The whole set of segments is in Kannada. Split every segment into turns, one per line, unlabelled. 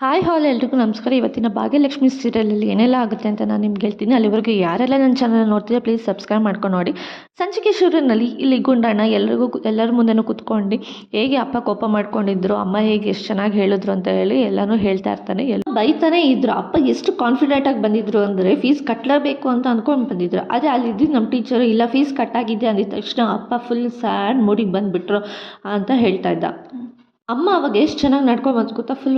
ಹಾಯ್ ಹಾಲ್ ಎಲ್ರಿಗೂ ನಮಸ್ಕಾರ. ಇವತ್ತಿನ ಭಾಗ್ಯಲಕ್ಷ್ಮಿ ಸೀರಿಯಲಲ್ಲಿ ಏನೆಲ್ಲ ಆಗುತ್ತೆ ಅಂತ ನಾನು ನಿಮ್ಗೆ ಹೇಳ್ತೀನಿ. ಅಲ್ಲಿವರೆಗೂ ಯಾರೆಲ್ಲ ನನ್ನ ಚಾನಲ್ ನೋಡ್ತಿದ್ರೆ ಪ್ಲೀಸ್ ಸಬ್ಸ್ಕ್ರೈಬ್ ಮಾಡ್ಕೊಂಡು ನೋಡಿ. ಸಂಚಿಕೆ ಶುರುವಿನಲ್ಲಿ ಇಲ್ಲಿ ಗುಂಡಣ್ಣ ಎಲ್ಲರ ಮುಂದೆನೂ ಕುತ್ಕೊಂಡು ಹೇಗೆ ಅಪ್ಪ ಕೋಪ ಮಾಡ್ಕೊಂಡಿದ್ರು, ಅಮ್ಮ ಹೇಗೆ ಎಷ್ಟು ಚೆನ್ನಾಗಿ ಹೇಳಿದ್ರು ಅಂತ ಹೇಳಿ ಎಲ್ಲನೂ ಹೇಳ್ತಾ ಇರ್ತಾನೆ. ಎಲ್ಲ ಬೈತಾನೆ ಇದ್ರು. ಅಪ್ಪ ಎಷ್ಟು ಕಾನ್ಫಿಡೆಂಟಾಗಿ ಬಂದಿದ್ರು ಅಂದರೆ ಫೀಸ್ ಕಟ್ಟಲೇಬೇಕು ಅಂತ ಅಂದ್ಕೊಂಡು ಬಂದಿದ್ರು. ಆದರೆ ಅಲ್ಲಿದ್ದು ನಮ್ಮ ಟೀಚರು ಇಲ್ಲ ಫೀಸ್ ಕಟ್ಟಾಗಿದೆ ಅಂದಿದ ತಕ್ಷಣ ಅಪ್ಪ ಫುಲ್ ಸ್ಯಾಡ್ ಮೂಡಿಗೆ ಬಂದುಬಿಟ್ರು ಅಂತ ಹೇಳ್ತಾ ಇದ್ದ. ಅಮ್ಮ ಅವಾಗ ಎಷ್ಟು ಚೆನ್ನಾಗಿ ನಡ್ಕೊಂಬಂದು ಗೊತ್ತಾ, ಫುಲ್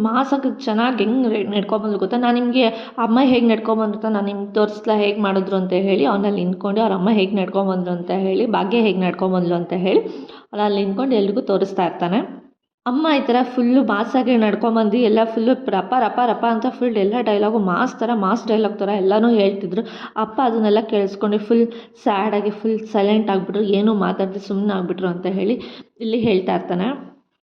ಮಾಸಾಗಿ ಚೆನ್ನಾಗಿ ಹೆಂಗೆ ನಡ್ಕೊಂಬಂದು ಗೊತ್ತಾ. ನಾನು ನಿಮಗೆ ಅಮ್ಮ ಹೇಗೆ ನಡ್ಕೊಂಬಂದ್ರು ನಾನು ನಿಮ್ಗೆ ತೋರಿಸ್ಲಾ ಹೇಗೆ ಮಾಡಿದ್ರು ಅಂತ ಹೇಳಿ. ಅವನಲ್ಲಿ ನಿಂತ್ಕೊಂಡು ಅವ್ರ ಅಮ್ಮ ಹೇಗೆ ನಡ್ಕೊಂಬಂದ್ರು ಅಂತ ಹೇಳಿ, ಭಾಗ್ಯ ಹೇಗೆ ನಡ್ಕೊಂಬಂದ್ಲು ಅಂತ ಹೇಳಿ ಅಲ್ಲಿ ನಿಂತ್ಕೊಂಡು ಎಲ್ರಿಗೂ ತೋರಿಸ್ತಾ ಇರ್ತಾನೆ. ಅಮ್ಮ ಈ ಥರ ಫುಲ್ಲು ಮಾಸಾಗಿ ನಡ್ಕೊಂಬಂದು ಎಲ್ಲ ಫುಲ್ಲು ರಪ ರಪ ರಪ ಅಂತ ಫುಲ್ ಎಲ್ಲ ಡೈಲಾಗು ಮಾಸ್ ಡೈಲಾಗ್ ಥರ ಎಲ್ಲನೂ ಹೇಳ್ತಿದ್ರು. ಅಪ್ಪ ಅದನ್ನೆಲ್ಲ ಕೇಳಿಸ್ಕೊಂಡು ಫುಲ್ ಸ್ಯಾಡಾಗಿ ಫುಲ್ ಸೈಲೆಂಟ್ ಆಗಿಬಿಟ್ರು, ಏನೂ ಮಾತಾಡದೆ ಸುಮ್ಮನೆ ಆಗಿಬಿಟ್ರು ಅಂತ ಹೇಳಿ ಇಲ್ಲಿ ಹೇಳ್ತಾ ಇರ್ತಾನೆ.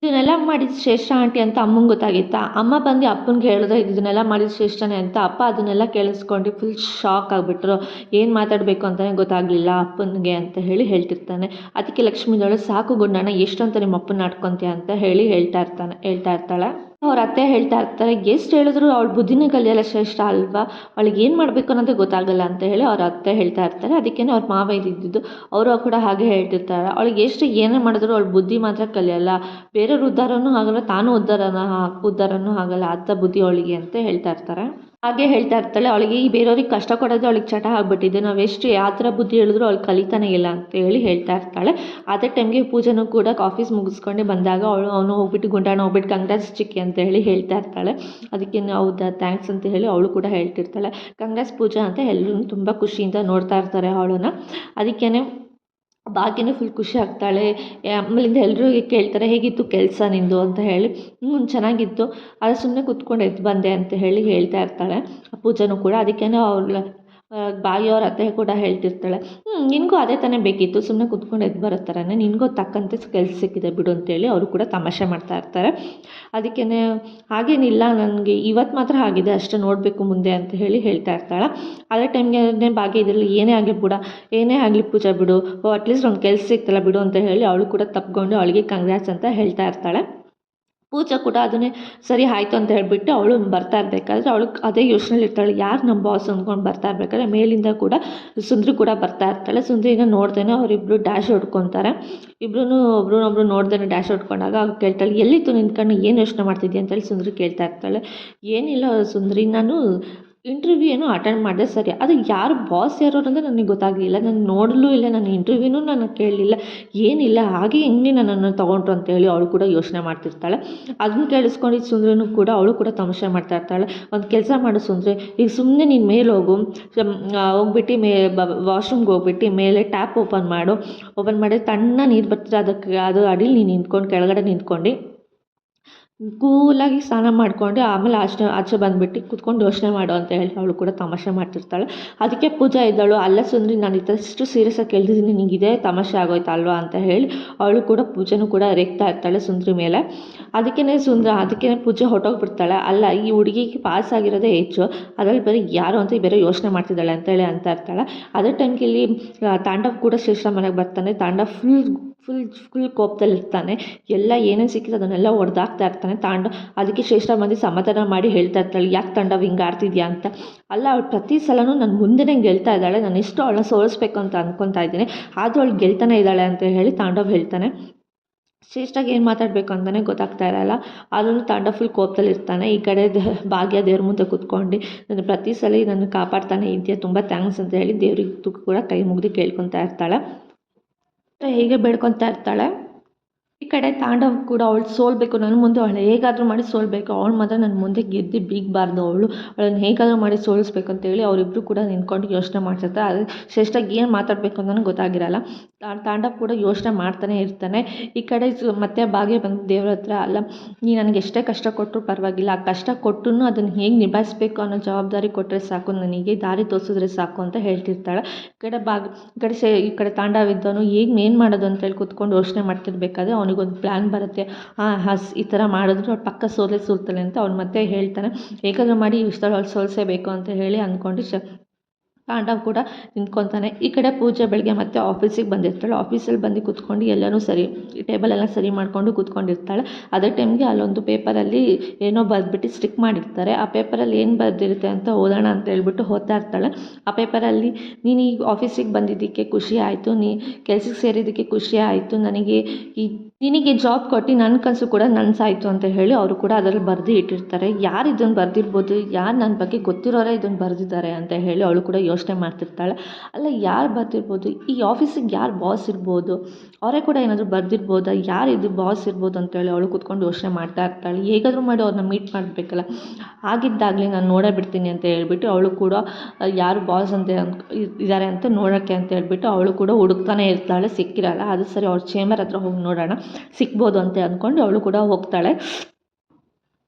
ಇದನ್ನೆಲ್ಲ ಮಾಡಿದ ಶ್ರೇಷ್ಠ ಆಂಟಿ ಅಂತ ಅಮ್ಮಂಗೆ ಗೊತ್ತಾಗಿತ್ತಾ. ಅಮ್ಮ ಬಂದು ಅಪ್ಪನಿಗೆ ಹೇಳಿದ್ರೆ ಇದನ್ನೆಲ್ಲ ಮಾಡಿದ ಶ್ರೇಷ್ಠನೇ ಅಂತ. ಅಪ್ಪ ಅದನ್ನೆಲ್ಲ ಕೇಳಿಸ್ಕೊಂಡು ಫುಲ್ ಶಾಕ್ ಆಗಿಬಿಟ್ರು. ಏನು ಮಾತಾಡಬೇಕು ಅಂತಲೇ ಗೊತ್ತಾಗಲಿಲ್ಲ ಅಪ್ಪನಿಗೆ ಅಂತ ಹೇಳಿ ಹೇಳ್ತಿರ್ತಾನೆ. ಅದಕ್ಕೆ ಲಕ್ಷ್ಮೀದಳು ಸಾಕು ಗುಂಡಣ್ಣ ಎಷ್ಟು ಅಂತ ನಿಮ್ಮ ಅಪ್ಪನ ನಾಟ್ಕೊತೀಯ ಅಂತ ಹೇಳಿ ಹೇಳ್ತಾ ಇರ್ತಾಳೆ. ಅವ್ರ ಅತ್ತೆ ಹೇಳ್ತಾ ಇರ್ತಾರೆ, ಎಷ್ಟು ಹೇಳಿದ್ರು ಅವಳು ಬುದ್ಧಿನೇ ಕಲಿಯಲ್ಲ ಶ್ರೇಷ್ಠ ಅಲ್ವಾ, ಅವಳಿಗೆ ಏನು ಮಾಡಬೇಕು ಅನ್ನೋದೇ ಗೊತ್ತಾಗಲ್ಲ ಅಂತ ಹೇಳಿ ಅವ್ರ ಅತ್ತೆ ಹೇಳ್ತಾ ಇರ್ತಾರೆ. ಅದಕ್ಕೇ ಅವ್ರ ಮಾವ ಇದ್ದಿದ್ದು ಅವರು ಕೂಡ ಹಾಗೆ ಹೇಳ್ತಿರ್ತಾರೆ. ಅವಳಿಗೆ ಎಷ್ಟು ಏನೇ ಮಾಡಿದ್ರು ಅವಳು ಬುದ್ಧಿ ಮಾತ್ರ ಕಲಿಯಲ್ಲ, ಬೇರೆಯವ್ರ ಉದ್ಧಾರನೂ ಆಗಲ್ಲ, ತಾನು ಉದ್ಧಾರನೂ ಆಗಲ್ಲ, ಅತ್ತ ಬುದ್ಧಿ ಅವಳಿಗೆ ಅಂತ ಹೇಳ್ತಾ ಇರ್ತಾರೆ. ಹಾಗೆ ಹೇಳ್ತಾ ಇರ್ತಾಳೆ, ಅವಳಿಗೆ ಈ ಬೇರೆಯವ್ರಿಗೆ ಕಷ್ಟ ಕೊಡೋದು ಅವಳಿಗೆ ಚಟ ಆಗಿಬಿಟ್ಟಿದೆ, ನಾವು ಎಷ್ಟು ಯಾವ ಥರ ಬುದ್ಧಿ ಹೇಳಿದ್ರು ಅವಳು ಕಲಿತಾನೆ ಇಲ್ಲ ಅಂತ ಹೇಳಿ ಹೇಳ್ತಾ ಇರ್ತಾಳೆ. ಅದೇ ಟೈಮ್ಗೆ ಪೂಜೆನೂ ಕೂಡ ಆಫೀಸ್ ಮುಗಿಸ್ಕೊಂಡು ಬಂದಾಗ ಅವನು ಹೋಗ್ಬಿಟ್ಟು ಗುಂಡಣ್ಣ ಹೋಗ್ಬಿಟ್ಟು ಕಂಗ್ರಾಟ್ಸ್ ಚಿಕ್ಕಿ ಅಂತ ಹೇಳಿ ಹೇಳ್ತಾ ಇರ್ತಾಳೆ. ಅದಕ್ಕೆ ಹೌದಾ ಥ್ಯಾಂಕ್ಸ್ ಅಂತ ಹೇಳಿ ಅವಳು ಕೂಡ ಹೇಳ್ತಿರ್ತಾಳೆ. ಕಂಗ್ರಾಟ್ಸ್ ಪೂಜಾ ಅಂತ ಎಲ್ಲರೂ ತುಂಬ ಖುಷಿಯಿಂದ ನೋಡ್ತಾ ಇರ್ತಾರೆ ಅವಳನ್ನು. ಅದಕ್ಕೇ ಭಾಗ್ಯನೇ ಫುಲ್ ಖುಷಿ ಆಗ್ತಾಳೆ. ಆಮೇಲಿಂದ ಎಲ್ಲರೂ ಕೇಳ್ತಾರೆ, ಹೇಗಿತ್ತು ಕೆಲಸ ನಿಂದು ಅಂತ ಹೇಳಿ. ಚೆನ್ನಾಗಿತ್ತು, ಆದರೆ ಸುಮ್ಮನೆ ಕೂತ್ಕೊಂಡು ಎದ್ದು ಬಂದೆ ಅಂತ ಹೇಳಿ ಹೇಳ್ತಾ ಇರ್ತಾಳೆ ಪೂಜಾನೂ ಕೂಡ. ಅದಕ್ಕೇ ಅವ್ರ ಭಾಗ್ಯವ್ರ ಅತ್ತೆ ಕೂಡ ಹೇಳ್ತಿರ್ತಾಳೆ, ನಿನಗೂ ಅದೇ ತಾನೇ ಬೇಕಿತ್ತು, ಸುಮ್ಮನೆ ಕೂತ್ಕೊಂಡು ಎದ್ದು ಬರೋ ಥರನೇ ನಿನಗೂ ತಕ್ಕಂತೆ ಕೆಲಸ ಸಿಕ್ಕಿದೆ ಬಿಡು ಅಂತೇಳಿ ಅವರು ಕೂಡ ತಮಾಷೆ ಮಾಡ್ತಾ ಇರ್ತಾರೆ. ಅದಕ್ಕೇ ಹಾಗೇನಿಲ್ಲ, ನನಗೆ ಇವತ್ತು ಮಾತ್ರ ಆಗಿದೆ ಅಷ್ಟೇ, ನೋಡಬೇಕು ಮುಂದೆ ಅಂತ ಹೇಳಿ ಹೇಳ್ತಾ ಇರ್ತಾಳೆ. ಅದೇ ಟೈಮ್ಗೆ ಭಾಗ್ಯ ಇದರಲ್ಲಿ ಏನೇ ಆಗಲಿ ಪೂಜಾ ಬಿಡು, ಅಟ್ಲೀಸ್ಟ್ ಒಂದು ಕೆಲಸ ಸಿಕ್ತಲ್ಲ ಬಿಡು ಅಂತ ಹೇಳಿ ಅವಳು ಕೂಡ ತಪ್ಪಿಕೊಂಡು ಅವಳಿಗೆ ಕಂಗ್ರಾಟ್ಸ್ ಅಂತ ಹೇಳ್ತಾ ಇರ್ತಾಳೆ. ಪೂಜಾ ಕೂಡ ಅದನ್ನೇ ಸರಿ ಆಯಿತು ಅಂತ ಹೇಳಿಬಿಟ್ಟು ಅವಳು ಬರ್ತಾ ಇರಬೇಕಾದ್ರೆ ಅವಳು ಅದೇ ಯೋಚನೆಯಲ್ಲಿ ಇರ್ತಾಳೆ, ಯಾರು ನಮ್ಮ ಬಾಸ್ ಅಂದ್ಕೊಂಡು ಬರ್ತಾ ಇರಬೇಕಾದ್ರೆ ಮೇಲಿಂದ ಕೂಡ ಸುಂದ್ರಿ ಕೂಡ ಬರ್ತಾ ಇರ್ತಾಳೆ. ಸುಂದ್ರಿನ ನೋಡ್ದೇನೆ ಅವರಿಬ್ಬರು ಡ್ಯಾಶ್ ಹೊಡ್ಕೊತಾರೆ. ಒಬ್ರನ್ನೊಬ್ರು ನೋಡ್ದೇನೆ ಡ್ಯಾಶ್ ಹೊಡ್ಕೊಂಡಾಗ ಅವ್ರು ಕೇಳ್ತಾಳೆ, ಎಲ್ಲಿತ್ತು ನಿಂತ್ಕೊಂಡು ಏನು ಯೋಚನೆ ಮಾಡ್ತಿದ್ಯಾ ಅಂತೇಳಿ ಸುಂದ್ರಿ ಕೇಳ್ತಾ ಇರ್ತಾಳೆ. ಏನಿಲ್ಲ ಸುಂದ್ರಿ, ನಾನು ಇಂಟರ್ವ್ಯೂ ಏನೋ ಅಟೆಂಡ್ ಮಾಡಿದೆ ಸರಿ, ಅದು ಯಾರು ಬಾಸ್ ಯಾರು ಅಂದರೆ ನನಗೆ ಗೊತ್ತಾಗಲಿಲ್ಲ, ನಾನು ನೋಡಲೂ ಇಲ್ಲ, ನನ್ನ ಇಂಟರ್ವ್ಯೂನೂ ನಾನು ಕೇಳಲಿಲ್ಲ, ಏನಿಲ್ಲ ಹಾಗೆ ಹೆಂಗೆ ನನ್ನನ್ನು ತೊಗೊಂಡ್ರು ಅಂತೇಳಿ ಅವಳು ಕೂಡ ಯೋಚನೆ ಮಾಡ್ತಿರ್ತಾಳೆ. ಅದನ್ನು ಕೇಳಿಸ್ಕೊಂಡಿದ್ದು ಸುಂದ್ರಿನೂ ಕೂಡ ಅವಳು ಕೂಡ ತಮಾಷೆ ಮಾಡ್ತಾ ಇರ್ತಾಳೆ. ಒಂದು ಕೆಲಸ ಮಾಡು ಸುಂದ್ರಿ, ಈಗ ಸುಮ್ಮನೆ ನೀನು ಮೇಲೆ ಹೋಗ್ಬಿಟ್ಟು ವಾಶ್ರೂಮ್ಗೆ ಹೋಗ್ಬಿಟ್ಟು ಮೇಲೆ ಟ್ಯಾಪ್ ಓಪನ್ ಮಾಡಿ ತಣ್ಣ ನೀರು ಬರ್ತಿದ್ರೆ ಅದು ಅಡಿಲಿ ನೀನು ನಿಂತ್ಕೊಂಡು ಕೆಳಗಡೆ ನಿಂತ್ಕೊಂಡು ಕೂಲಾಗಿ ಸ್ನಾನ ಮಾಡಿಕೊಂಡು ಆಮೇಲೆ ಆಚೆ ಬಂದುಬಿಟ್ಟು ಕೂತ್ಕೊಂಡು ಯೋಚನೆ ಮಾಡು ಅಂತ ಹೇಳಿ ಅವಳು ಕೂಡ ತಮಾಷೆ ಮಾಡ್ತಿರ್ತಾಳೆ. ಅದಕ್ಕೆ ಪೂಜಾ ಇದ್ದಳು, ಅಲ್ಲ ಸುಂದ್ರಿ, ನಾನು ಇಷ್ಟು ಸೀರಿಯಸ್ಸಾಗಿ ಕೇಳ್ತಿದ್ದೀನಿ, ನಿಂಗೆ ಇದೇ ತಮಾಷೆ ಆಗೋಯ್ತಾ ಅಲ್ವಾ ಅಂತ ಹೇಳಿ ಅವಳು ಕೂಡ ಪೂಜೆನೂ ಕೂಡ ರೇಗ್ತಾ ಇರ್ತಾಳೆ ಸುಂದ್ರಿ ಮೇಲೆ. ಅದಕ್ಕೇ ಪೂಜೆ ಹೊಟ್ಟೋಗ್ಬಿಡ್ತಾಳೆ. ಅಲ್ಲ, ಈ ಹುಡುಗಿಗೆ ಪಾಸ್ ಆಗಿರೋದೇ ಹೆಚ್ಚು, ಅದರಲ್ಲಿ ಬರೀ ಯಾರು ಅಂತ ಬೇರೆ ಯೋಚನೆ ಮಾಡ್ತಿದ್ದಾಳೆ ಅಂತೇಳಿ ಅಂತ ಇರ್ತಾಳೆ. ಅದೇ ಟೈಮ್ಗೆ ಇಲ್ಲಿ ತಾಂಡವ್ ಕೂಡ ಶ್ರೇಷ್ಠ ಮನೆಗೆ ಬರ್ತಾನೆ. ತಾಂಡವ್ ಫುಲ್ ಕೋಪದಲ್ಲಿರ್ತಾನೆ. ಎಲ್ಲ ಏನೇನು ಸಿಕ್ಕಿದೆ ಅದನ್ನೆಲ್ಲ ಹೊಡೆದಾಕ್ತಾ ಇರ್ತಾನೆ ತಾಂಡವ್. ಅದಕ್ಕೆ ಶ್ರೇಷ್ಠ ಬಂದು ಸಮಾಧಾನ ಮಾಡಿ ಹೇಳ್ತಾ ಇರ್ತಾಳೆ, ಯಾಕೆ ತಾಂಡವ್ ಹಿಂಗೆ ಆಡ್ತಿದ್ಯಾ ಅಂತ. ಅಲ್ಲ, ಅವಳು ಪ್ರತಿ ಸಲನೂ ನನ್ನ ಮುಂದೆನೇ ಗೆಲ್ತಾ ಇದ್ದಾಳೆ, ನಾನು ಎಷ್ಟು ಅವಳನ್ನ ಸೋಲಿಸ್ಬೇಕು ಅಂತ ಅಂದ್ಕೊತಾ ಇದ್ದೀನಿ, ಆದರೂ ಅವಳು ಗೆಲ್ತಾನೆ ಇದ್ದಾಳೆ ಅಂತ ಹೇಳಿ ತಾಂಡವ್ ಹೇಳ್ತಾನೆ. ಶ್ರೇಷ್ಠಾಗಿ ಏನು ಮಾತಾಡಬೇಕು ಅಂತಲೇ ಗೊತ್ತಾಗ್ತಾ ಇರಲ್ಲ. ಆದ್ರೂ ತಾಂಡವ್ ಫುಲ್ ಕೋಪದಲ್ಲಿರ್ತಾನೆ. ಈ ಕಡೆ ಭಾಗ್ಯ ದೇವ್ರ ಮುಂದೆ ಕೂತ್ಕೊಂಡು ನಾನು ಪ್ರತಿ ಸಲ ನನ್ನ ಕಾಪಾಡ್ತಾನೆ ಇದೆಯಾ, ತುಂಬ ಥ್ಯಾಂಕ್ಸ್ ಅಂತ ಹೇಳಿ ದೇವ್ರಿಗೆ ಕೂಡ ಕೈ ಮುಗಿದು ಕೇಳ್ಕೊತಾ ಇರ್ತಾಳೆ. ಹೇಗೆ ಬೇಡ್ಕೊತಾ ಇರ್ತಾಳೆ. ಈ ಕಡೆ ತಾಂಡವ್ ಕೂಡ ಅವಳು ಸೋಲ್ಬೇಕು, ನನ್ನ ಮುಂದೆ ಅವಳು ಹೇಗಾದರೂ ಮಾಡಿ ಸೋಲ್ಬೇಕು, ಅವಳು ಮಾತ್ರ ನನ್ನ ಮುಂದೆ ಗೆದ್ದು ಬೀಗಬಾರ್ದು, ಅವಳನ್ನು ಹೇಗಾದರೂ ಮಾಡಿ ಸೋಲಿಸ್ಬೇಕು ಅಂತೇಳಿ ಅವರಿಬ್ಬರು ಕೂಡ ನಿಂತ್ಕೊಂಡು ಯೋಚನೆ ಮಾಡ್ತಿರ್ತಾರೆ. ಅದು ಶ್ರೇಷ್ಠಾಗಿ ಏನು ಮಾತಾಡಬೇಕು ಅಂತಲೂ ಗೊತ್ತಾಗಿರಲ್ಲ. ತಾಂಡವ್ ಕೂಡ ಯೋಚನೆ ಮಾಡ್ತಾನೆ ಇರ್ತಾನೆ. ಈ ಕಡೆ ಮತ್ತೆ ಭಾಗ್ಯ ಬಂದು ದೇವ್ರ ಹತ್ರ, ಅಲ್ಲ ನೀ ನನಗೆ ಎಷ್ಟೇ ಕಷ್ಟ ಕೊಟ್ಟರು ಪರವಾಗಿಲ್ಲ, ಆ ಕಷ್ಟ ಕೊಟ್ಟರು ಅದನ್ನು ಹೇಗೆ ನಿಭಾಯಿಸ್ಬೇಕು ಅನ್ನೋ ಜವಾಬ್ದಾರಿ ಕೊಟ್ಟರೆ ಸಾಕು, ನನಗೆ ದಾರಿ ತೋರಿಸಿದ್ರೆ ಸಾಕು ಅಂತ ಹೇಳ್ತಿರ್ತಾಳೆ. ಈ ಕಡೆ ತಾಂಡವ್ ಇದ್ದವನು ಈಗ ಏನು ಮಾಡೋದು ಅಂತೇಳಿ ಕೂತ್ಕೊಂಡು ಯೋಚನೆ ಮಾಡ್ತಿರ್ಬೇಕಾದ್ರೆ ಅವನಿಗೊಂದು ಪ್ಲ್ಯಾನ್ ಬರುತ್ತೆ. ಈ ಥರ ಮಾಡಿದ್ರೆ ಅವ್ಳು ಪಕ್ಕ ಸೋಲ್ತಾಳೆ ಅಂತ ಅವ್ನು ಮತ್ತೆ ಹೇಳ್ತಾನೆ. ಹೇಗಾದರೂ ಮಾಡಿ ಈ ವಿಷಯದಲ್ಲಿ ಅವಳು ಸೋಲಿಸಬೇಕು ಅಂತ ಹೇಳಿ ಅಂದ್ಕೊಂಡು ತಾಂಡವ್ ಕೂಡ ನಿಂತ್ಕೊತಾನೆ. ಈ ಕಡೆ ಪೂಜೆ ಬೆಳಗ್ಗೆ ಮತ್ತೆ ಆಫೀಸಿಗೆ ಬಂದಿರ್ತಾಳೆ. ಆಫೀಸಲ್ಲಿ ಬಂದು ಕೂತ್ಕೊಂಡು ಎಲ್ಲನೂ ಸರಿ ಟೇಬಲ್ ಎಲ್ಲ ಸರಿ ಮಾಡಿಕೊಂಡು ಕೂತ್ಕೊಂಡಿರ್ತಾಳೆ. ಅದೇ ಟೈಮ್ಗೆ ಅಲ್ಲೊಂದು ಪೇಪರಲ್ಲಿ ಏನೋ ಬರೆದ್ಬಿಟ್ಟು ಸ್ಟಿಕ್ ಮಾಡಿರ್ತಾರೆ. ಆ ಪೇಪರಲ್ಲಿ ಏನು ಬರೆದಿರುತ್ತೆ ಅಂತ ಓದೋಣ ಅಂತ ಹೇಳ್ಬಿಟ್ಟು ಓದ್ತಾ ಇರ್ತಾಳೆ. ಆ ಪೇಪರಲ್ಲಿ ನೀನು ಈ ಆಫೀಸಿಗೆ ಬಂದಿದ್ದಕ್ಕೆ ಖುಷಿ ಆಯಿತು, ನೀ ಕೆಲ್ಸಕ್ಕೆ ಸೇರಿದ್ದಕ್ಕೆ ಖುಷಿ ಆಯಿತು, ನನಗೆ ನಿನಗೆ ಜಾಬ್ ಕೊಟ್ಟು ನನ್ನ ಕನಸು ಕೂಡ ನನಸಾಯಿತು ಅಂತ ಹೇಳಿ ಅವರು ಕೂಡ ಅದರಲ್ಲಿ ಬರೆದು ಇಟ್ಟಿರ್ತಾರೆ. ಯಾರು ಇದನ್ನು ಬರೆದಿರ್ಬೋದು, ಯಾರು ನನ್ನ ಬಗ್ಗೆ ಗೊತ್ತಿರೋರೇ ಇದನ್ನು ಬರೆದಿದ್ದಾರೆ ಅಂತ ಹೇಳಿ ಅವಳು ಕೂಡ ಯೋಚನೆ ಮಾಡ್ತಿರ್ತಾಳೆ. ಅಲ್ಲ, ಯಾರು ಬರೆದಿರ್ಬೋದು, ಈ ಆಫೀಸಿಗೆ ಯಾರು ಬಾಸ್ ಇರ್ಬೋದು, ಅವರೇ ಕೂಡ ಏನಾದರೂ ಬರೆದಿರ್ಬೋದಾ, ಯಾರು ಇದು ಬಾಸ್ ಇರ್ಬೋದು ಅಂತೇಳಿ ಅವಳು ಕೂತ್ಕೊಂಡು ಯೋಚನೆ ಮಾಡ್ತಾ ಇರ್ತಾಳೆ. ಹೇಗಾದರೂ ಮಾಡಿ ಅವ್ರನ್ನ ಮೀಟ್ ಮಾಡಬೇಕಲ್ಲ, ಆಗಿದ್ದಾಗಲೇ ನಾನು ನೋಡೇ ಬಿಡ್ತೀನಿ ಅಂತ ಹೇಳ್ಬಿಟ್ಟು ಅವಳು ಕೂಡ ಯಾರು ಬಾಸ್ ಅಂತ ಇದ್ದಾರೆ ಅಂತ ನೋಡೋಕ್ಕೆ ಅಂತ ಹೇಳ್ಬಿಟ್ಟು ಅವಳು ಕೂಡ ಹುಡುಕ್ತಾನೆ ಇರ್ತಾಳೆ. ಸಿಕ್ಕಿರಲ್ಲ. ಅದು ಸರಿ ಅವ್ರ ಚೇಂಬರ್ ಹತ್ರ ಹೋಗಿ ನೋಡೋಣ ಸಿಗ್ಬೋದು ಅಂತ ಅಂದ್ಕೊಂಡು ಅವಳು ಕೂಡ ಹೋಗ್ತಾಳೆ.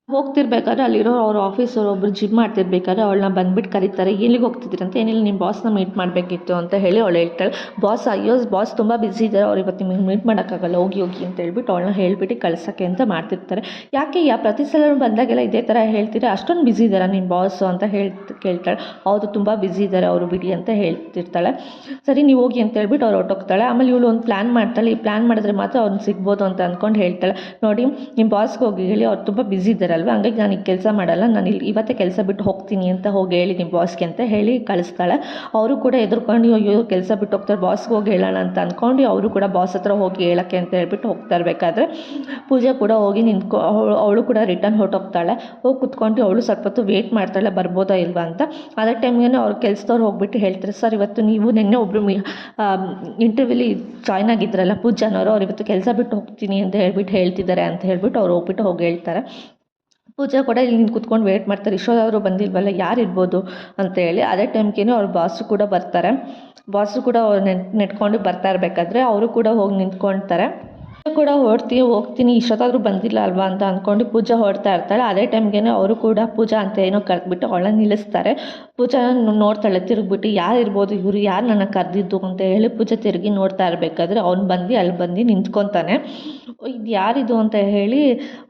ಹೋಗ್ತಿರ್ಬೇಕಾದ್ರೆ ಅಲ್ಲಿರೋ ಅವ್ರ ಆಫೀಸವ್ರು ಒಬ್ಬರು ಜಿಮ್ ಮಾಡ್ತಿರ್ಬೇಕಾದ್ರೆ ಅವಳನ್ನ ಬಂದ್ಬಿಟ್ಟು ಕರೀತಾರೆ. ಎಲ್ಲಿಗೆ ಹೋಗ್ತಿದ್ದೀರಿ ಅಂತ. ಏನಿಲ್ಲ, ನಿಮ್ಮ ಬಾಸ್ನ ಮೀಟ್ ಮಾಡಬೇಕಿತ್ತು ಅಂತ ಹೇಳಿ ಅವಳು ಹೇಳ್ತಾಳೆ. ಬಾಸ್, ಅಯ್ಯೋ ಬಾಸ್ ತುಂಬ ಬ್ಯುಸಿ ಇದ್ದಾರೆ, ಅವ್ರು ಇವತ್ತು ನಿಮಗೆ ಮೀಟ್ ಮಾಡೋಕ್ಕಾಗಲ್ಲ, ಹೋಗಿ ಅಂತ ಹೇಳ್ಬಿಟ್ಟು ಅವಳನ್ನ ಹೇಳ್ಬಿಟ್ಟು ಕಳ್ಸೋಕ್ಕೆ ಅಂತ ಮಾಡ್ತಿರ್ತಾರೆ. ಯಾಕೆ ಪ್ರತಿ ಸಲ ಬಂದಾಗೆಲ್ಲ ಇದೇ ಥರ ಹೇಳ್ತೀರಾ, ಅಷ್ಟೊಂದು ಬ್ಯುಸಿ ಇದ್ದಾರಾ ನಿಮ್ಮ ಬಾಸು ಅಂತ ಕೇಳ್ತಾಳೆ. ಹೌದು, ತುಂಬ ಬ್ಯುಸಿ ಇದ್ದಾರೆ ಅವರು, ಬಿಡಿ ಅಂತ ಹೇಳ್ತಿರ್ತಾಳೆ. ಸರಿ, ನೀವು ಹೋಗಿ ಅಂತ ಹೇಳ್ಬಿಟ್ಟು ಅವ್ರು ಹೊರಟೋಗ್ತಾಳೆ. ಆಮೇಲೆ ಇವಳು ಒಂದು ಪ್ಲ್ಯಾನ್ ಮಾಡ್ತಾಳೆ. ಈ ಪ್ಲ್ಯಾನ್ ಮಾಡಿದ್ರೆ ಮಾತ್ರ ಅವ್ನು ಸಿಗ್ಬೋದು ಅಂತ ಅಂದ್ಕೊಂಡು ಹೇಳ್ತಾಳೆ. ನೋಡಿ, ನಿಮ್ಮ ಬಾಸ್ಗೆ ಹೋಗಿ ಹೇಳಿ, ಅವ್ರು ತುಂಬ ಬ್ಯುಸಿ ಇದ್ದಾರೆ ಅಲ್ವಾ, ಹಂಗಾಗಿ ನಾನು ಈಗ ಕೆಲಸ ಮಾಡಲ್ಲ, ನಾನು ಇಲ್ಲಿ ಇವತ್ತೇ ಕೆಲಸ ಬಿಟ್ಟು ಹೋಗ್ತೀನಿ ಅಂತ ಹೋಗಿ ಹೇಳಿ ನಿಮ್ಮ ಬಾಸ್ಗೆ ಅಂತ ಹೇಳಿ ಕಳಿಸ್ತಾಳೆ. ಅವರು ಕೂಡ ಎದುರ್ಕೊಂಡು ಅಯ್ಯೋ ಕೆಲಸ ಬಿಟ್ಟು ಹೋಗ್ತಾರೆ, ಬಾಸ್ಗೆ ಹೋಗಿ ಹೇಳೋಣ ಅಂತ ಅಂದ್ಕೊಂಡು ಅವರು ಕೂಡ ಬಾಸ್ ಹತ್ರ ಹೋಗಿ ಹೇಳೋಕ್ಕೆ ಅಂತ ಹೇಳ್ಬಿಟ್ಟು ಹೋಗ್ತಾ ಇರಬೇಕಾದ್ರೆ ಪೂಜೆ ಕೂಡ ಹೋಗಿ ಅವಳು ಕೂಡ ರಿಟರ್ನ್ ಹೊರಟೋಗ್ತಾಳೆ. ಹೋಗಿ ಕುತ್ಕೊಂಡು ಅವಳು ಸ್ವಲ್ಪ ಹೊತ್ತು ವೇಟ್ ಮಾಡ್ತಾಳೆ ಬರ್ಬೋದಾ ಇಲ್ವಾ ಅಂತ. ಅದೇ ಟೈಮ್ಗೆ ಅವ್ರು ಕೆಲಸದವ್ರು ಹೋಗ್ಬಿಟ್ಟು ಹೇಳ್ತಾರೆ, ಸರ್ ಇವತ್ತು ನೀವು ನಿನ್ನೆ ಒಬ್ಬರು ಇಂಟರ್ವ್ಯೂಲಿ ಜಾಯ್ನ್ ಆಗಿದ್ರಲ್ಲ ಪೂಜಾನವರು, ಅವ್ರು ಇವತ್ತು ಕೆಲಸ ಬಿಟ್ಟು ಹೋಗ್ತೀನಿ ಅಂತ ಹೇಳ್ಬಿಟ್ಟು ಹೇಳ್ತಿದ್ದಾರೆ ಅಂತ ಹೇಳ್ಬಿಟ್ಟು ಅವ್ರು ಹೋಗ್ಬಿಟ್ಟು ಹೋಗಿ ಹೇಳ್ತಾರೆ. ಪೂಜಾ ಕೂಡ ಇಲ್ಲಿ ನಿಂತು ಕುತ್ಕೊಂಡು ವೇಟ್ ಮಾಡ್ತಾರೆ. ಯಶೋದವರು ಬಂದಿಲ್ವಲ್ಲ, ಯಾರು ಇರ್ಬೋದು ಅಂತ ಹೇಳಿ. ಅದೇ ಟೈಮ್ಗೆ ಅವ್ರ ಬಾಸು ಕೂಡ ಬರ್ತಾರೆ. ಬಾಸು ಕೂಡ ನೆಟ್ಕೊಂಡು ಬರ್ತಾ ಇರಬೇಕಾದ್ರೆ ಅವರು ಕೂಡ ಹೋಗಿ ನಿಂತ್ಕೊಳ್ತಾರೆ. ಕೂಡ ಹೋಗ್ತೀನಿ ಇಷ್ಟೊತ್ತಾದರೂ ಬಂದಿಲ್ಲ ಅಲ್ವಾ ಅಂತ ಅಂದ್ಕೊಂಡು ಪೂಜಾ ಹೊರಡ್ತಾ ಇರ್ತಾಳೆ. ಅದೇ ಟೈಮ್ಗೆ ಅವರು ಕೂಡ ಪೂಜಾ ಅಂತ ಏನೋ ಕರೆದ್ಬಿಟ್ಟು ಅವಳನ್ನ ನಿಲ್ಲಿಸ್ತಾರೆ. ಪೂಜಾ ನೋಡ್ತಾಳೆ ತಿರುಗಿಬಿಟ್ಟು, ಯಾರು ಇರ್ಬೋದು ಇವರು, ಯಾರು ನನ್ನ ಕರೆದಿದ್ದು ಅಂತ ಹೇಳಿ ಪೂಜಾ ತಿರುಗಿ ನೋಡ್ತಾ ಇರಬೇಕಾದ್ರೆ ಅವ್ನು ಬಂದು ಅಲ್ಲಿ ಬಂದು ನಿಂತ್ಕೊತಾನೆ. ಇದು ಯಾರಿದು ಅಂತ ಹೇಳಿ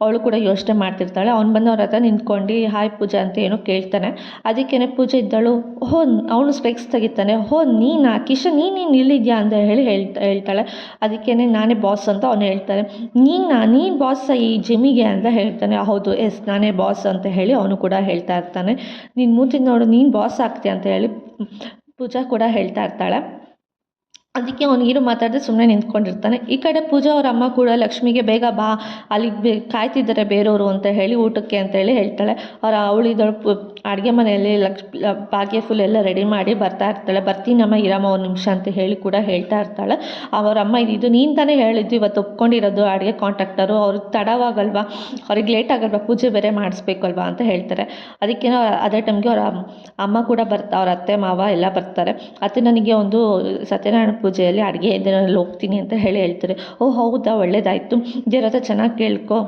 ಅವಳು ಕೂಡ ಯೋಚನೆ ಮಾಡ್ತಿರ್ತಾಳೆ. ಅವ್ನು ಬಂದು ಅವ್ರ ಹತ್ರ ನಿಂತ್ಕೊಂಡು ಹಾಯ್ ಪೂಜಾ ಅಂತ ಏನೋ ಕೇಳ್ತಾನೆ. ಅದಕ್ಕೇನೆ ಪೂಜೆ ಇದ್ದಳು, ಓಹೋ ಅವನು ಸ್ಪೆಕ್ಸ್ ತೆಗಿತಾನೆ, ಓಹೋ ನೀನಾ ಕಿಶನ್, ನೀನು ಇಲ್ಲಿದ್ಯಾ ಅಂತ ಹೇಳಿ ಹೇಳ್ತಾಳೆ. ಅದಕ್ಕೇನೆ ನಾನೇ ಬಾಸ್ ಅಂತ ಅವನು ಹೇಳ್ತಾರೆ. ನೀನು ಬಾಸ್ ಈ ಜಿಮ್ಮಿಗೆ ಅಂತ ಹೇಳ್ತಾನೆ. ಹೌದು, ಎಸ್ ನಾನೇ ಬಾಸ್ ಅಂತ ಹೇಳಿ ಅವನು ಕೂಡ ಹೇಳ್ತಾ ಇರ್ತಾನೆ. ನೀನು ಮೂತಿ ನೋಡು, ನೀನು ಬಾಸ್ ಆಗ್ತೀಯ ಅಂತ ಹೇಳಿ ಪೂಜಾ ಕೂಡ ಹೇಳ್ತಾ ಇರ್ತಾಳೆ. ಅದಕ್ಕೆ ಅವನಿಗೇನು ಮಾತಾಡಿದ್ರೆ ಸುಮ್ಮನೆ ನಿಂತ್ಕೊಂಡಿರ್ತಾನೆ. ಈ ಕಡೆ ಪೂಜಾ ಅವ್ರ ಅಮ್ಮ ಕೂಡ ಲಕ್ಷ್ಮಿಗೆ ಬೇಗ ಬಾ, ಅಲ್ಲಿಗೆ ಕಾಯ್ತಿದ್ದಾರೆ ಬೇರೆಯವರು ಅಂತ ಹೇಳಿ ಊಟಕ್ಕೆ ಅಂತ ಹೇಳಿ ಹೇಳ್ತಾಳೆ. ಅವಳಿದಳು ಅಡುಗೆ ಮನೆಯಲ್ಲಿ ಭಾಗ್ಯ ಫುಲ್ ಎಲ್ಲ ರೆಡಿ ಮಾಡಿ ಬರ್ತಾ ಇರ್ತಾಳೆ. ಬರ್ತೀನಮ್ಮ ಇರಮ್ಮ ಒಂದು ನಿಮಿಷ ಅಂತ ಹೇಳಿ ಕೂಡ ಹೇಳ್ತಾ ಇರ್ತಾಳೆ. ಅವರ ಅಮ್ಮ ಇದು ನೀನು ತಾನೇ ಹೇಳಿದ್ದು ಇವತ್ತು ಒಪ್ಕೊಂಡಿರೋದು ಅಡುಗೆ ಕಾಂಟ್ರಾಕ್ಟರು, ಅವ್ರು ತಡವಾಗಲ್ವಾ, ಅವ್ರಿಗೆ ಲೇಟ್ ಆಗಲ್ವಾ, ಪೂಜೆ ಬೇರೆ ಮಾಡಿಸ್ಬೇಕಲ್ವಾ ಅಂತ ಹೇಳ್ತಾರೆ. ಅದಕ್ಕೇನೋ ಅದೇ ಟೈಮ್ಗೆ ಅವ್ರ ಅಮ್ಮ ಕೂಡ ಅವ್ರ ಅತ್ತೆ ಮಾವ ಎಲ್ಲ ಬರ್ತಾರೆ. ಅತ್ತೆ ನನಗೆ ಒಂದು ಸತ್ಯನಾರಾಯಣ ಪೂಜೆಯಲ್ಲಿ ಅಡುಗೆ ಇದರಲ್ಲಿ ಹೋಗ್ತೀನಿ ಅಂತ ಹೇಳ್ತಾರೆ. ಓ ಹೌದಾ, ಒಳ್ಳೇದಾಯಿತು, ದೇವ್ರ ಹತ್ರ ಚೆನ್ನಾಗಿ ಕೇಳ್ಕೊ,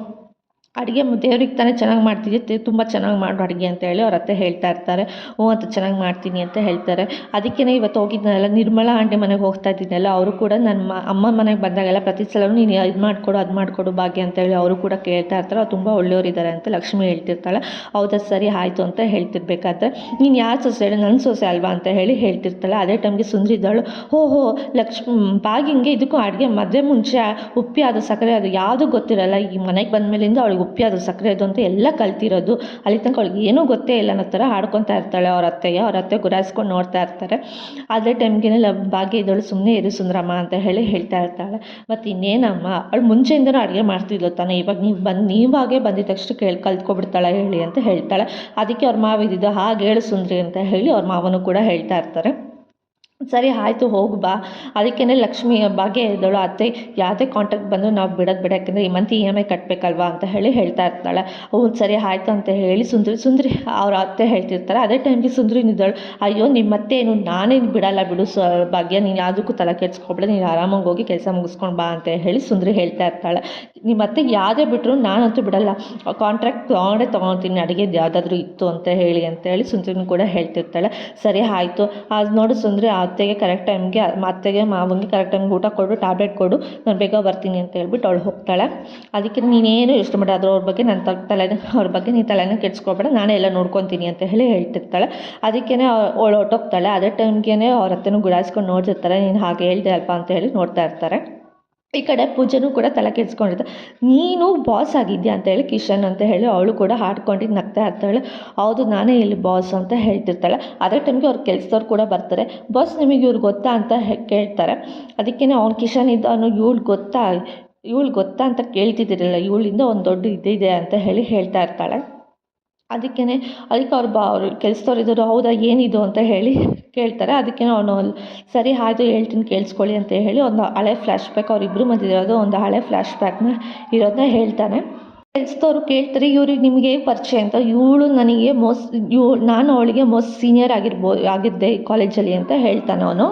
ಅಡುಗೆ ದೇವ್ರಿಗೆ ತಾನೇ ಚೆನ್ನಾಗಿ ಮಾಡ್ತಿದ್ದೆ, ತುಂಬ ಚೆನ್ನಾಗಿ ಮಾಡು ಅಡುಗೆ ಅಂತ ಹೇಳಿ ಅವ್ರ ಅತ್ತೆ ಹೇಳ್ತಾ ಇರ್ತಾರೆ. ಹ್ಞೂ ಅಂತ ಚೆನ್ನಾಗಿ ಮಾಡ್ತೀನಿ ಅಂತ ಹೇಳ್ತಾರೆ. ಅದಕ್ಕೇ ಇವತ್ತು ಹೋಗಿದ್ನಲ್ಲ ನಿರ್ಮಲಾ ಆಂಟಿ ಮನೆಗೆ ಹೋಗ್ತಾ ಇದ್ದೀನಲ್ಲ, ಅವರು ಕೂಡ ನನ್ನ ಅಮ್ಮ ಮನೆಗೆ ಬಂದಾಗೆಲ್ಲ ಪ್ರತಿ ಸಲವೂ ನೀನು ಇದು ಮಾಡಿಕೊಡು ಅದು ಮಾಡಿಕೊಡು ಭಾಗ್ಯ ಅಂತ ಹೇಳಿ ಅವರು ಕೂಡ ಕೇಳ್ತಾ ಇರ್ತಾರೆ. ಅವ್ರು ತುಂಬ ಒಳ್ಳೆಯವರಿದ್ದಾರೆ ಅಂತ ಲಕ್ಷ್ಮಿ ಹೇಳ್ತಿರ್ತಾಳೆ. ಹೌದಾ ಸರಿ ಆಯಿತು ಅಂತ ಹೇಳ್ತಿರ್ಬೇಕಾದ್ರೆ ನೀನು ಯಾರು ಸೊಸೆ ಹೇಳಿ, ನನ್ನ ಸೊಸೆ ಅಲ್ವಾ ಅಂತ ಹೇಳಿ ಹೇಳ್ತಿರ್ತಾಳೆ. ಅದೇ ಟೈಮ್ಗೆ ಸುಂದ್ರಿದ್ದಾಳು, ಓಹೋ ಭಾಗ್ಯಂಗೆ ಇದಕ್ಕೂ ಅಡುಗೆ ಮದುವೆ ಮುಂಚೆ ಉಪ್ಪಿ ಅದು ಸಕ್ಕರೆ ಅದು ಯಾವುದೂ ಗೊತ್ತಿರಲ್ಲ, ಈ ಮನೆಗೆ ಬಂದಮೇಲಿಂದ ಅವಳಿಗೆ ಉಪ್ಪಿ ಅದು ಸಕ್ಕರೆ ಅದು ಅಂತ ಎಲ್ಲ ಕಲ್ತಿರೋದು, ಅಲ್ಲಿ ತನಕ ಅವಳಿಗೆ ಏನೂ ಗೊತ್ತೇ ಇಲ್ಲ ಅನ್ನೋ ಥರ ಆಡ್ಕೊತಾ ಇರ್ತಾಳೆ ಅವ್ರ ಅತ್ತೆ ಗುರಾಯಿಸ್ಕೊಂಡು ನೋಡ್ತಾ ಇರ್ತಾರೆ. ಅದೇ ಟೈಮ್ಗೆ ಭಾಗ್ಯ ಇದ್ದಳು, ಸುಮ್ಮನೆ ಇರು ಸುಂದರಮ್ಮ ಅಂತ ಹೇಳಿ ಹೇಳ್ತಾ ಇರ್ತಾಳೆ. ಮತ್ತು ಇನ್ನೇನಮ್ಮ ಅವಳು ಮುಂಚೆಯಿಂದನೂ ಅಡುಗೆ ಮಾಡ್ತಿದ್ಲು ತಾನೆ, ಇವಾಗ ನೀವಾಗೇ ಬಂದಿದ್ದ ತಕ್ಷಣ ಕಲ್ತ್ಕೊಬಿಡ್ತಾಳೆ ಹೇಳಿ ಅಂತ ಹೇಳ್ತಾಳೆ. ಅದಕ್ಕೆ ಅವ್ರ ಮಾವ ಇದ್ದಿದ್ದು ಹಾಗೆ ಹೇಳು ಸುಂದ್ರಿ ಅಂತ ಹೇಳಿ ಅವ್ರ ಮಾವನು ಕೂಡ ಹೇಳ್ತಾ ಇರ್ತಾರೆ. ಸರಿ ಆಯಿತು ಹೋಗು ಬಾ. ಅದಕ್ಕೇ ಲಕ್ಷ್ಮಿ ಭಾಗ್ಯ ಇದ್ದಳು, ಅತ್ತೆ ಯಾವುದೇ ಕಾಂಟ್ಯಾಕ್ಟ್ ಬಂದರೂ ನಾವು ಬಿಡೋದು ಯಾಕೆಂದರೆ ಈ ಮಂತ್ EMI ಕಟ್ಟಬೇಕಲ್ವಾ ಅಂತ ಹೇಳಿ ಹೇಳ್ತಾ ಇರ್ತಾಳೆ. ಹ್ಞೂ ಸರಿ ಆಯಿತು ಅಂತ ಹೇಳಿ ಸುಂದ್ರಿ ಅವ್ರ ಅತ್ತೆ ಹೇಳ್ತಿರ್ತಾರೆ. ಅದೇ ಟೈಮ್ಗೆ ಸುಂದ್ರಿ ನಿದ್ದಳು, ಅಯ್ಯೋ ನಿಮ್ಮ ಅತ್ತೆ ಏನು ನಾನೇನು ಬಿಡಲ್ಲ ಬಿಡು ಭಾಗ್ಯ, ನೀನು ಯಾವುದಕ್ಕೂ ತಲೆ ಕೆಡ್ಸ್ಕೊಬಿಡ, ನೀನು ಆರಾಮಾಗಿ ಹೋಗಿ ಕೆಲಸ ಮುಗಿಸ್ಕೊಂಡು ಬಾ ಅಂತ ಹೇಳಿ ಸುಂದ್ರಿ ಹೇಳ್ತಾ ಇರ್ತಾಳೆ. ನಿಮ್ಮ ಅತ್ತೆಗೆ ಯಾವುದೇ ಬಿಟ್ಟರು ನಾನಂತೂ ಬಿಡಲ್ಲ, ಕಾಂಟ್ರಾಕ್ಟ್ ತೊಗೊಳ್ತೀನಿ ಅಡುಗೆದು ಯಾವುದಾದ್ರೂ ಇತ್ತು ಅಂತ ಹೇಳಿ ಸುಂದ್ರಿನೂ ಕೂಡ ಹೇಳ್ತಿರ್ತಾಳೆ. ಸರಿ ಆಯಿತು, ಅದು ನೋಡು ಸುಂದ್ರಿ ಅತ್ತೆಗೆ ಕರೆಕ್ಟ್ ಟೈಮ್ಗೆ ಅತ್ತೆಗೆ ಮಾವಂಗೆ ಕರೆಕ್ಟ್ ಟೈಮ್ಗೆ ಊಟ ಕೊಡು, ಟ್ಯಾಬ್ಲೆಟ್ ಕೊಡು, ನಾನು ಬೇಗ ಬರ್ತೀನಿ ಅಂತ ಹೇಳ್ಬಿಟ್ಟು ಅವಳು ಹೋಗ್ತಾಳೆ. ಅದಕ್ಕೆ ನೀನೇನು ಯೋಚನೆ ಮಾಡಿ ಅವ್ರ ಬಗ್ಗೆ ನಾನು ಅವ್ರ ಬಗ್ಗೆ ನೀನು ತಲೆನೇ ಕೆಡ್ಸ್ಕೊಬೇಡ, ನಾನೇ ಎಲ್ಲ ನೋಡ್ಕೊತೀನಿ ಅಂತ ಹೇಳಿ ಹೇಳ್ತಿರ್ತಾಳೆ. ಅದಕ್ಕೇ ಅವಳು ಹೊಟ್ಟೋಗ್ತಾಳೆ. ಅದೇ ಟೈಮ್ಗೆ ಅವ್ರ ಅತ್ತೆನೂ ಗುಡಾಯಿಸ್ಕೊಂಡು ನೋಡ್ತಿರ್ತಾರೆ, ನೀನು ಹಾಗೆ ಹೇಳ್ದೆ ಅಲ್ಪ ಅಂತ ಹೇಳಿ ನೋಡ್ತಾ ಇರ್ತಾರೆ. ಈ ಕಡೆ ಪೂಜೆನೂ ಕೂಡ ತಲೆ ಕೆಡಿಸ್ಕೊಂಡಿರ್ತಾಳೆ. ನೀನು ಬಾಸ್ ಆಗಿದ್ಯಾ ಅಂತ ಹೇಳಿ ಕಿಶನ್ ಅಂತ ಹೇಳಿ ಅವಳು ಕೂಡ ಹಾಡ್ಕೊಂಡು ನಗ್ತಾ ಇರ್ತಾಳೆ. ಹೌದು ನಾನೇ ಇಲ್ಲಿ ಬಾಸ್ ಅಂತ ಹೇಳ್ತಿರ್ತಾಳೆ. ಅದೇ ಟೈಮ್ಗೆ ಅವ್ರ ಕೆಲಸದವ್ರು ಕೂಡ ಬರ್ತಾರೆ. ಬಾಸ್ ನಿಮಗೆ ಇವ್ರು ಗೊತ್ತಾ ಅಂತ ಕೇಳ್ತಾರೆ. ಅದಕ್ಕೇ ಅವ್ನು ಕಿಶನ್ ಇದ್ದವನು ಇವಳು ಗೊತ್ತಾ ಅಂತ ಕೇಳ್ತಿದ್ದಿರಲಿಲ್ಲ, ಇವಳಿಂದ ಒಂದು ದೊಡ್ಡ ಇದಿದೆ ಅಂತ ಹೇಳಿ ಹೇಳ್ತಾ ಇರ್ತಾಳೆ. ಅದಕ್ಕೆ ಅವ್ರು ಕೆಲ್ಸದವ್ರು ಇದ್ದರು, ಹೌದಾ ಏನಿದು ಅಂತ ಹೇಳಿ ಕೇಳ್ತಾರೆ. ಅದಕ್ಕೆ ಅವನು ಸರಿ ಆಯಿತು ಹೇಳ್ತೀನಿ ಕೇಳಿಸ್ಕೊಳ್ಳಿ ಅಂತ ಹೇಳಿ ಒಂದು ಹಳೆ ಫ್ಲ್ಯಾಶ್ ಬ್ಯಾಕ್ ಅವರಿಬ್ಬರು ಮಧ್ಯೆ ಒಂದು ಹಳೆ ಫ್ಲ್ಯಾಶ್ ಬ್ಯಾಕ್ನ ಇರೋದನ್ನ ಹೇಳ್ತಾನೆ. ಕೆಲ್ಸದವ್ರು ಕೇಳ್ತಾರೆ, ಇವ್ರಿಗೆ ನಿಮಗೆ ಪರಿಚಯ ಅಂತ. ಇವಳು ನನಗೆ ನಾನು ಅವಳಿಗೆ ಮೋಸ್ಟ್ ಸೀನಿಯರ್ ಆಗಿದ್ದೆ ಕಾಲೇಜಲ್ಲಿ ಅಂತ ಹೇಳ್ತಾನೆ ಅವನು.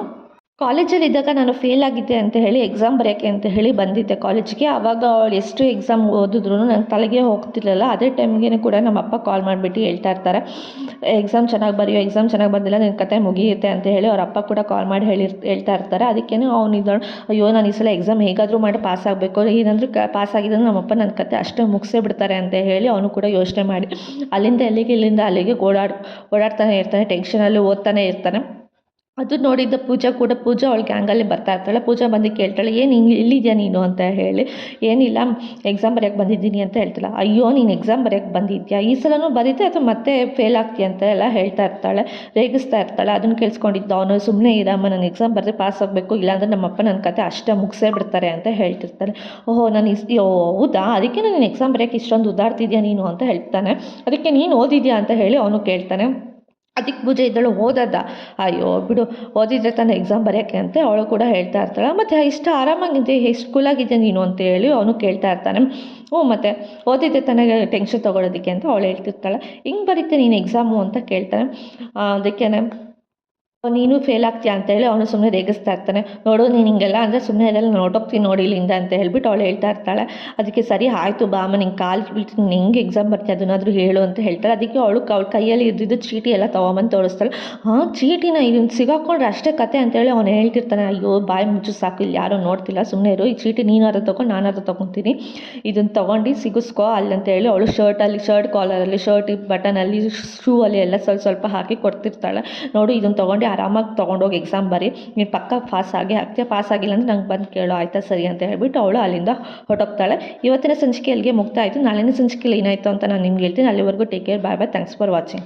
ಕಾಲೇಜಲ್ಲಿ ಇದ್ದಾಗ ನಾನು ಫೇಲ್ ಆಗಿದ್ದೆ ಅಂತ ಹೇಳಿ ಎಕ್ಸಾಮ್ ಬರೆಯೋಕ್ಕೆ ಅಂತ ಹೇಳಿ ಬಂದಿದ್ದೆ ಕಾಲೇಜಿಗೆ. ಆವಾಗ ಅವಳು ಎಷ್ಟು ಎಕ್ಸಾಮ್ ಓದಿದ್ರು ನಂಗೆ ತಲೆಗೆ ಹೋಗ್ತಿರ್ಲಿಲ್ಲ. ಅದೇ ಟೈಮ್ಗೆ ಕೂಡ ನಮ್ಮ ಅಪ್ಪ ಕಾಲ್ ಮಾಡಿಬಿಟ್ಟು ಹೇಳ್ತಾ ಇರ್ತಾರೆ, ಎಕ್ಸಾಮ್ ಚೆನ್ನಾಗಿ ಬರ್ದಿಲ್ಲ, ನಿನ್ನ ಕತೆ ಮುಗಿಯುತ್ತೆ ಅಂತ ಹೇಳಿ ಅವ್ರ ಅಪ್ಪ ಕೂಡ ಕಾಲ್ ಮಾಡಿ ಹೇಳ್ತಾ ಇರ್ತಾರೆ. ಅದಕ್ಕೇ ಅವನಿದ್ದಳು, ಅಯ್ಯೋ ನಾನು ಈ ಸಲ ಎಕ್ಸಾಮ್ ಹೇಗಾದರೂ ಮಾಡಿ ಪಾಸ್ ಆಗಬೇಕು, ಏನಂದ್ರೆ ಪಾಸ್ ಆಗಿದ್ರೆ ನಮ್ಮಪ್ಪ ನನ್ನ ಕತೆ ಅಷ್ಟೇ ಮುಗಿಸೇ ಬಿಡ್ತಾರೆ ಅಂತ ಹೇಳಿ ಅವನು ಕೂಡ ಯೋಚನೆ ಮಾಡಿ ಇಲ್ಲಿಂದ ಅಲ್ಲಿಗೆ ಓಡಾಡ್ತಾನೆ ಇರ್ತಾನೆ, ಟೆನ್ಷನಲ್ಲಿ ಓದ್ತಾನೆ ಇರ್ತಾನೆ. ಅದು ನೋಡಿದ್ದ ಪೂಜಾ ಅವಳ ಗ್ಯಾಂಗಲ್ಲಿ ಬರ್ತಾ ಇರ್ತಾಳೆ. ಪೂಜಾ ಬಂದು ಕೇಳ್ತಾಳೆ, ಏನು ಹಿಂಗೆ ಇಲ್ಲಿದ್ಯಾ ನೀನು ಅಂತ ಹೇಳಿ. ಏನಿಲ್ಲ ಎಕ್ಸಾಮ್ ಬರೆಯೋಕ್ಕೆ ಬಂದಿದ್ದೀನಿ ಅಂತ ಹೇಳ್ತಾಳೆ. ಅಯ್ಯೋ ನೀನು ಎಕ್ಸಾಮ್ ಬರೆಯೋಕ್ಕೆ ಬಂದಿದ್ಯಾ, ಈ ಸಲನೂ ಬರೀತೆ ಅಥವಾ ಮತ್ತೆ ಫೇಲ್ ಆಗ್ತೀಯ ಅಂತ ಎಲ್ಲ ಹೇಳ್ತಾ ಇರ್ತಾಳೆ, ರೇಗಿಸ್ತಾ ಇರ್ತಾಳೆ. ಅದನ್ನು ಕೇಳಿಸ್ಕೊಂಡಿದ್ದ ಅವನು, ಸುಮ್ಮನೆ ಇರಮ್ಮ, ನಾನು ಎಕ್ಸಾಮ್ ಬರೆದ್ರೆ ಪಾಸ್ ಆಗಬೇಕು, ಇಲ್ಲಾಂದರೆ ನಮ್ಮಪ್ಪ ನನ್ನ ಕತೆ ಅಷ್ಟೇ ಮುಗಿಸೇ ಬಿಡ್ತಾರೆ ಅಂತ ಹೇಳ್ತಿರ್ತಾನೆ. ಓಹೋ ಹೌದಾ, ಅದಕ್ಕೆ ನೀನು ಎಕ್ಸಾಮ್ ಬರೆಯೋಕ್ಕೆ ಇಷ್ಟೊಂದು ಉದ್ದಾಡ್ತಿದ್ಯಾ ನೀನು ಅಂತ ಹೇಳ್ತಾನೆ. ಅದಕ್ಕೆ ನೀನು ಓದಿದ್ಯಾ ಅಂತ ಹೇಳಿ ಅವನು ಕೇಳ್ತಾನೆ. ಅದಕ್ಕೆ ಪೂಜೆ ಇದ್ದಳು, ಓದೋದ, ಅಯ್ಯೋ ಬಿಡು, ಓದಿದ್ರೆ ತಾನೇ ಎಕ್ಸಾಮ್ ಬರೆಯೋಕ್ಕೆ ಅಂತ ಅವಳು ಕೂಡ ಹೇಳ್ತಾ ಇರ್ತಾಳೆ. ಮತ್ತು ಇಷ್ಟು ಆರಾಮಾಗಿದೆ, ಎಷ್ಟು ಕೂಲಾಗಿದೆ ನೀನು ಅಂತ ಹೇಳಿ ಅವನು ಕೇಳ್ತಾ ಇರ್ತಾನೆ. ಮತ್ತು ಓದಿದ್ದೆ ತಾನೇ ಟೆನ್ಷನ್ ತೊಗೊಳೋದಕ್ಕೆ ಅಂತ ಅವಳು ಹೇಳ್ತಿರ್ತಾಳೆ. ಹಿಂಗೆ ಬರೀತೆ ನೀನು ಎಕ್ಸಾಮು ಅಂತ ಕೇಳ್ತಾನೆ. ಅದಕ್ಕೆ ನೀನು ಫೇಲ್ ಆಗ್ತೀಯಾ ಅಂತೇಳಿ ಅವನು ಸುಮ್ಮನೆ ರೇಗಿಸ್ತಾ ಇರ್ತಾನೆ. ನೋಡು ನೀನು ಹಿಂಗೆಲ್ಲ ಅಂದರೆ ಸುಮ್ಮನೆ ಇರಲ್ಲ, ನಾನು ಹೊರಟೋಗ್ತೀನಿ ನೋಡಿ ಇಲ್ಲಿಂದ ಅಂತ ಹೇಳ್ಬಿಟ್ಟು ಅವಳು ಹೇಳ್ತಾ ಇರ್ತಾಳೆ. ಅದಕ್ಕೆ ಸರಿ ಆಯಿತು ಬಾ ಅಮ್ಮ, ನಿಂಗೆ ಕಾಲು ಬೀಳ್ತೀನಿ, ನೀನು ಹೆಂಗೆ ಎಕ್ಸಾಮ್ ಬರ್ತೀಯ ಅದನ್ನಾದರೂ ಹೇಳು ಅಂತ ಹೇಳ್ತಾಳೆ. ಅದಕ್ಕೆ ಅವಳ ಕೈಯಲ್ಲಿ ಇದ್ದಿದ್ದು ಚೀಟಿ ಎಲ್ಲ ತೊಗೊಂಬಂದು ತೋರಿಸ್ತಾಳೆ. ಚೀಟಿನ ಇದನ್ನು ಸಿಗಾಕೊಂಡ್ರೆ ಅಷ್ಟೇ ಕತೆ ಅಂತೇಳಿ ಅವನು ಹೇಳ್ತಿರ್ತಾನೆ. ಅಯ್ಯೋ ಬಾಯಿ ಮುಚ್ಚು ಸಾಕು, ಇಲ್ಲಿ ಯಾರೋ ನೋಡ್ತಿಲ್ಲ, ಸುಮ್ಮನೆ ಇರು, ಈ ಚೀಟಿ ನೀನಾದ್ರು ತೊಗೊಂಡು ನಾನಾದ್ರು ತೊಗೊತೀನಿ, ಇದನ್ನು ತೊಗೊಂಡು ಸಿಗಿಸ್ಕೋ ಅಲ್ಲಿ ಅಂತ ಹೇಳಿ ಅವಳು ಶರ್ಟ್ ಕಾಲರಲ್ಲಿ, ಶರ್ಟ್ ಬಟನಲ್ಲಿ, ಶೂ ಅಲ್ಲಿ ಎಲ್ಲ ಸ್ವಲ್ಪ ಹಾಕಿ ಕೊಡ್ತಿರ್ತಾಳೆ. ನೋಡು ಇದನ್ನು ತೊಗೊಂಡು ಆರಾಮಾಗಿ ತೊಗೊಂಡೋಗಿ ಎಕ್ಸಾಮ್ ಬರಿ, ನೀನು ಪಕ್ಕ ಪಾಸ್ ಆಗ್ತೀಯ, ಪಾಸ್ ಆಗಿಲ್ಲ ಅಂದರೆ ನಂಗೆ ಬಂದು ಕೇಳೋ, ಆಯಿತಾ ಸರಿ ಅಂತ ಹೇಳ್ಬಿಟ್ಟು ಅವಳು ಅಲ್ಲಿಂದ ಹೊರಟೋಗ್ತಾಳೆ. ಇವತ್ತಿನ ಸಂಚಿಕೆ ಅಲ್ಲಿಗೆ ಮುಕ್ತಾಯಿತು. ನಾಳಿನ ಸಂಚಿಕೆಯಲ್ಲಿ ಏನಾಯಿತು ಅಂತ ನಾನು ನಿಮ್ಗೆ ಹೇಳ್ತೀನಿ. ಅಲ್ಲಿವರೆಗೂ take care, bye bye, thanks for watching.